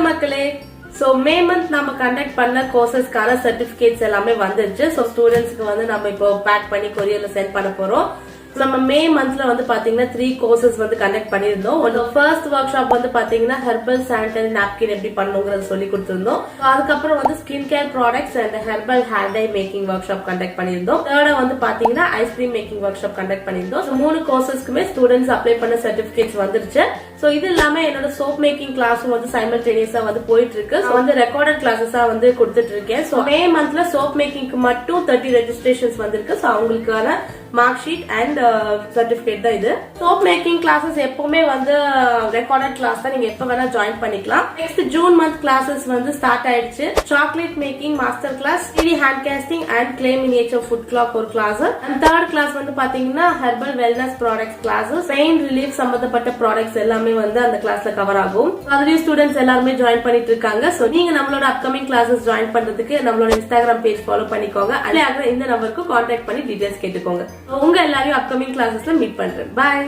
மக்களே, so May month நம்ம conduct பண்ண கோர்சஸ்க்கான சர்டிபிகேட்ஸ் எல்லாமே வந்துருச்சு. so ஸ்டூடெண்ட்ஸ்க்கு வந்து நம்ம இப்போ பேக் பண்ணி கொரியர்ல சென்ட் பண்ண போறோம். நம்ம மே மந்த்ல வந்து பாத்தீங்கன்னா 3 கோர்சஸ் வந்து கண்டக்ட் பண்ணிருந்தோம். ஃபர்ஸ்ட் ஒர்க் ஷாப் வந்து பாத்தீங்கன்னா ஹெர்பல் சானிட்டரி நாப்கின் எப்படி பண்ணணுங்கிறத சொல்லி கொடுத்திருந்தோம். அதுக்கப்புறம் வந்து skin care products and herbal hair dye making work shop conduct பண்ணிருந்தோம். தேர்டா வந்து பாத்தீங்கன்னா ice cream making work shop conduct பண்ணிருந்தோம். 3 கோர்சஸ்க்குமே ஸ்டூடெண்ட்ஸ் அப்ளை பண்ண சர்டிபிகேட்ஸ் வந்துருச்சு. சோ இது இல்லாம என்னோட சோப் மேக்கிங் கிளாஸும் வந்து சைமல்டேனியஸா வந்து போயிட்டு இருக்கு. வந்து ரெக்கார்டட் கிளாஸஸா வந்து கொடுத்துட்டு இருக்கேன். சோ மே மந்த்ல சோப் மேக்கிங்க்கு மட்டும் 30 ரெஜிஸ்ட்ரேஷன்ஸ் வந்திருக்கு. சோ அவங்களுக்கான மார்க் ஷீட் அண்ட் சர்டிபிகேட் தான் இது. சோப் மேக்கிங் கிளாஸஸ் எப்பவுமே வந்து ரெக்கார்டட் கிளாஸ் தான், நீங்க எப்ப வேணா ஜாயின் பண்ணிக்கலாம். நெக்ஸ்ட் ஜூன் மந்த் கிளாஸஸ் வந்து ஸ்டார்ட் ஆயிடுச்சு. Chocolate making master class, 3D hand casting and clay miniature food clock ஒரு கிளாஸ். அண்ட் தேர்ட் கிளாஸ் வந்து பாத்தீங்கன்னா herbal wellness products classes, pain relief சம்பந்தப்பட்ட ப்ராடக்ட்ஸ் எல்லாமே வந்து அந்த கிளாஸ்ல கவர் ஆகும். அதுலயும் ஸ்டூடெண்ட்ஸ் எல்லாருமே ஜாயின் பண்ணிட்டு இருக்காங்க. சோ நீங்க நம்மளோட அப்கமிங் கிளாஸஸ் ஜாயின் பண்றதுக்கு நம்மளோட இன்ஸ்டாகிராம் பேஜ் ஃபாலோ பண்ணிக்கோங்க. அதுல இந்த நம்பருக்கு கான்டாக்ட் பண்ணி டீடைல்ஸ் கேட்டுக்கோங்க. உங்க எல்லாரையும் அப்கமிங் கிளாஸஸ்ல மீட் பண்றேன். பாய்.